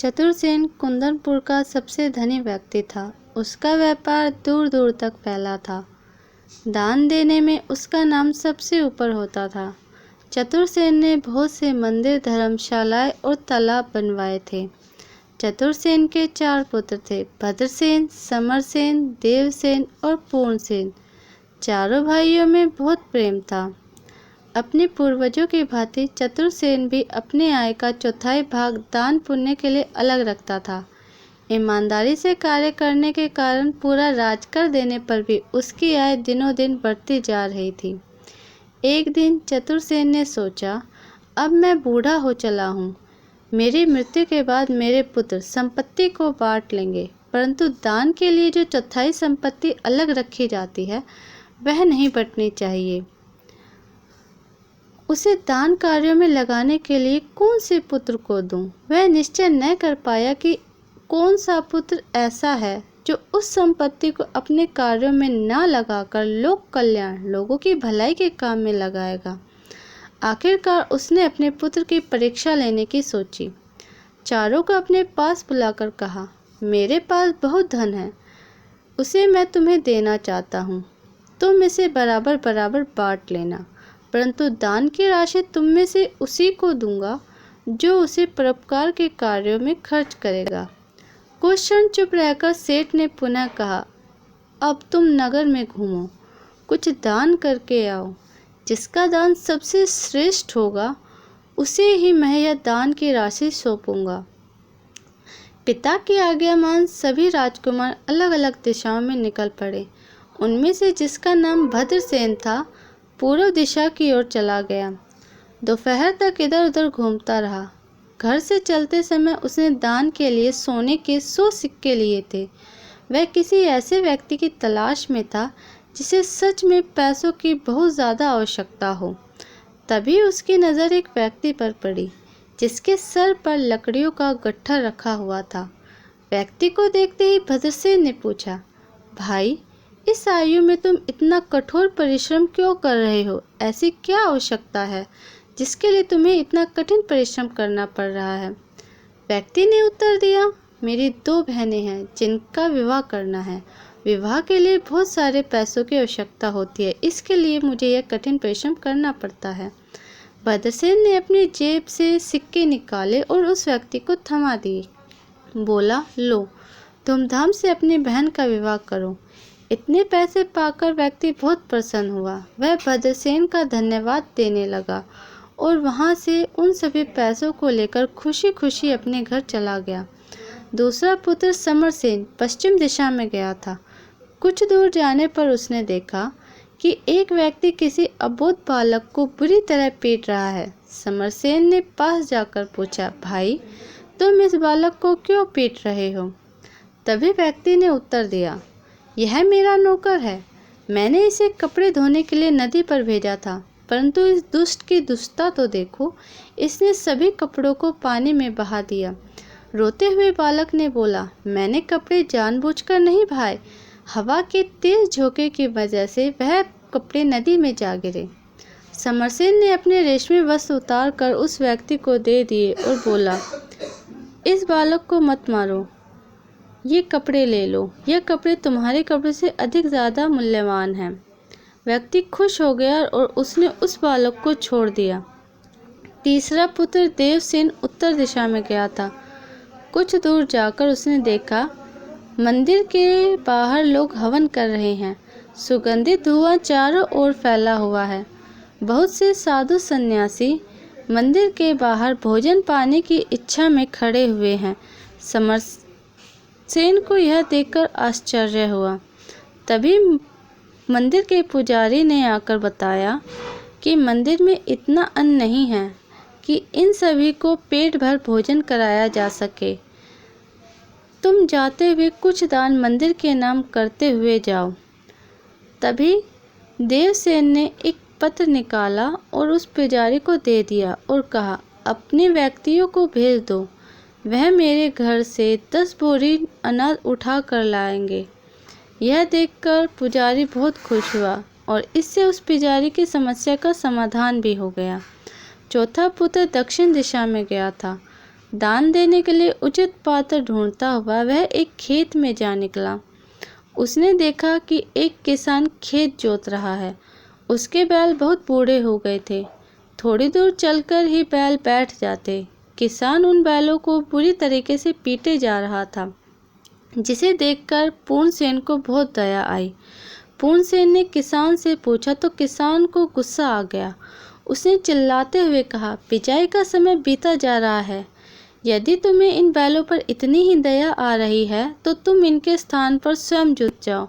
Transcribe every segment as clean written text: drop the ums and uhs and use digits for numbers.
चतुरसेन कुंदनपुर का सबसे धनी व्यक्ति था। उसका व्यापार दूर दूर तक फैला था। दान देने में उसका नाम सबसे ऊपर होता था। चतुरसेन ने बहुत से मंदिर, धर्मशालाएं और तालाब बनवाए थे। चतुरसेन के 4 पुत्र थे, भद्रसेन, समरसेन, देवसेन और पूर्णसेन। चारों भाइयों में बहुत प्रेम था। अपने पूर्वजों की भांति चतुरसेन भी अपनी आय का 1/4 भाग दान पुण्य के लिए अलग रखता था। ईमानदारी से कार्य करने के कारण पूरा राज कर देने पर भी उसकी आय दिनों दिन बढ़ती जा रही थी। एक दिन चतुरसेन ने सोचा, अब मैं बूढ़ा हो चला हूँ। मेरी मृत्यु के बाद मेरे पुत्र संपत्ति को बांट लेंगे, परंतु दान के लिए जो 1/4 संपत्ति अलग रखी जाती है वह नहीं बंटनी चाहिए। उसे दान कार्यों में लगाने के लिए कौन से पुत्र को दूं? वह निश्चय न कर पाया कि कौन सा पुत्र ऐसा है जो उस संपत्ति को अपने कार्यों में न लगाकर लोक कल्याण, लोगों की भलाई के काम में लगाएगा। आखिरकार उसने अपने पुत्र की परीक्षा लेने की सोची। चारों को अपने पास बुलाकर कहा, मेरे पास बहुत धन है, उसे मैं तुम्हें देना चाहता हूँ। तुम इसे बराबर बराबर बांट लेना, परंतु दान की राशि तुम में से उसी को दूंगा जो उसे परोपकार के कार्यों में खर्च करेगा। कुछ क्षण चुप रहकर सेठ ने पुनः कहा, अब तुम नगर में घूमो, कुछ दान करके आओ। जिसका दान सबसे श्रेष्ठ होगा उसे ही मैं यह दान की राशि सौंपूंगा। पिता की आज्ञा मान सभी राजकुमार अलग अलग दिशाओं में निकल पड़े। उनमें से जिसका नाम भद्रसेन था, पूर्व दिशा की ओर चला गया। दोपहर तक इधर उधर घूमता रहा। घर से चलते समय उसने दान के लिए सोने के 100 सिक्के लिए थे। वह किसी ऐसे व्यक्ति की तलाश में था जिसे सच में पैसों की बहुत ज़्यादा आवश्यकता हो। तभी उसकी नज़र एक व्यक्ति पर पड़ी जिसके सर पर लकड़ियों का गट्ठर रखा हुआ था। व्यक्ति को देखते ही भद्रसेन ने पूछा, भाई, इस आयु में तुम इतना कठोर परिश्रम क्यों कर रहे हो? ऐसी क्या आवश्यकता है जिसके लिए तुम्हें इतना कठिन परिश्रम करना पड़ रहा है? व्यक्ति ने उत्तर दिया, मेरी 2 बहनें हैं जिनका विवाह करना है। विवाह के लिए बहुत सारे पैसों की आवश्यकता होती है, इसके लिए मुझे यह कठिन परिश्रम करना पड़ता है। भद्रसेन ने अपनी जेब से सिक्के निकाले और उस व्यक्ति को थमा दिए। बोला, लो, धूमधाम से अपनी बहन का विवाह करो। इतने पैसे पाकर व्यक्ति बहुत प्रसन्न हुआ। वह भद्रसेन का धन्यवाद देने लगा और वहां से उन सभी पैसों को लेकर खुशी खुशी अपने घर चला गया। दूसरा पुत्र समरसेन पश्चिम दिशा में गया था। कुछ दूर जाने पर उसने देखा कि एक व्यक्ति किसी अबोध बालक को बुरी तरह पीट रहा है। समरसेन ने पास जाकर पूछा, भाई, तुम इस बालक को क्यों पीट रहे हो? तभी व्यक्ति ने उत्तर दिया, यह मेरा नौकर है। मैंने इसे कपड़े धोने के लिए नदी पर भेजा था, परंतु इस दुष्ट की दुष्टता तो देखो, इसने सभी कपड़ों को पानी में बहा दिया। रोते हुए बालक ने बोला, मैंने कपड़े जानबूझकर नहीं बहाए, हवा के तेज झोंके की वजह से वह कपड़े नदी में जा गिरे। समरसेन ने अपने रेशमी वस्त्र उतार कर उस व्यक्ति को दे दिए और बोला, इस बालक को मत मारो, ये कपड़े ले लो, यह कपड़े तुम्हारे कपड़े से अधिक ज़्यादा मूल्यवान हैं। व्यक्ति खुश हो गया और उसने उस बालक को छोड़ दिया। तीसरा पुत्र देवसेन उत्तर दिशा में गया था। कुछ दूर जाकर उसने देखा मंदिर के बाहर लोग हवन कर रहे हैं। सुगंधित धुआं चारों ओर फैला हुआ है। बहुत से साधु सन्यासी मंदिर के बाहर भोजन पाने की इच्छा में खड़े हुए हैं। समरसेन को यह देखकर आश्चर्य हुआ। तभी मंदिर के पुजारी ने आकर बताया कि मंदिर में इतना अन्न नहीं है कि इन सभी को पेट भर भोजन कराया जा सके। तुम जाते हुए कुछ दान मंदिर के नाम करते हुए जाओ। तभी देवसेन ने एक पत्र निकाला और उस पुजारी को दे दिया और कहा, अपने व्यक्तियों को भेज दो, वह मेरे घर से 10 बोरी अनाज उठा कर लाएंगे। यह देखकर पुजारी बहुत खुश हुआ और इससे उस पुजारी की समस्या का समाधान भी हो गया। चौथा पुत्र दक्षिण दिशा में गया था। दान देने के लिए उचित पात्र ढूंढता हुआ वह एक खेत में जा निकला। उसने देखा कि एक किसान खेत जोत रहा है। उसके बैल बहुत बूढ़े हो गए थे। थोड़ी दूर चलकर ही बैल बैठ जाते। किसान उन बैलों को बुरी तरीके से पीटे जा रहा था, जिसे देखकर पूर्णसेन को बहुत दया आई। पूर्णसेन ने किसान से पूछा तो किसान को गुस्सा आ गया। उसने चिल्लाते हुए कहा, बिजाई का समय बीता जा रहा है। यदि तुम्हें इन बैलों पर इतनी ही दया आ रही है तो तुम इनके स्थान पर स्वयं जुट जाओ।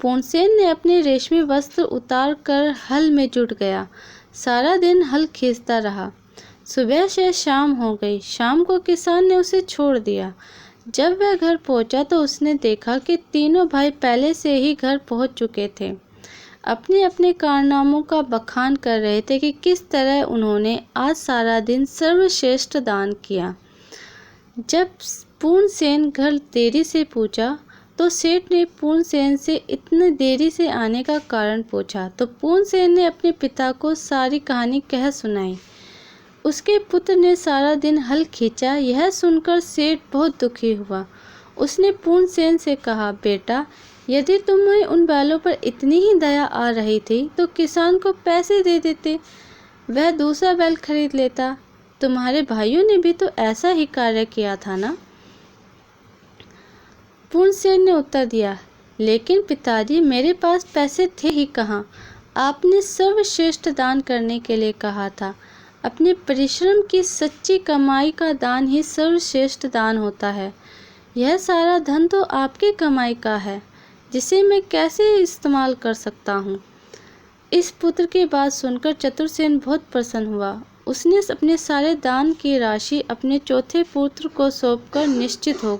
पूर्णसेन ने अपने रेशमी वस्त्र उतार कर हल में जुट गया। सारा दिन हल खींचता रहा। सुबह से शाम हो गई। शाम को किसान ने उसे छोड़ दिया। जब वह घर पहुंचा तो उसने देखा कि तीनों भाई पहले से ही घर पहुंच चुके थे। अपने अपने कारनामों का बखान कर रहे थे कि किस तरह उन्होंने आज सारा दिन सर्वश्रेष्ठ दान किया। जब पूर्णसेन घर देरी से पूछा तो सेठ ने पूर्णसेन से इतनी देरी से आने का कारण पूछा तो पूर्णसेन ने अपने पिता को सारी कहानी कह सुनाई। उसके पुत्र ने सारा दिन हल खींचा। यह सुनकर सेठ बहुत दुखी हुआ। उसने पूर्णसेन से कहा, बेटा, यदि तुम्हें उन बैलों पर इतनी ही दया आ रही थी तो किसान को पैसे दे देते, वह दूसरा बैल खरीद लेता। तुम्हारे भाइयों ने भी तो ऐसा ही कार्य किया था ना? पूर्णसेन ने उत्तर दिया, लेकिन पिताजी, मेरे पास पैसे थे ही कहाँ। आपने सर्वश्रेष्ठ दान करने के लिए कहा था। अपने परिश्रम की सच्ची कमाई का दान ही सर्वश्रेष्ठ दान होता है। यह सारा धन तो आपकी कमाई का है, जिसे मैं कैसे इस्तेमाल कर सकता हूँ। इस पुत्र की बात सुनकर चतुरसेन बहुत प्रसन्न हुआ। उसने अपने सारे दान की राशि अपने चौथे पुत्र को सौंपकर निश्चित हो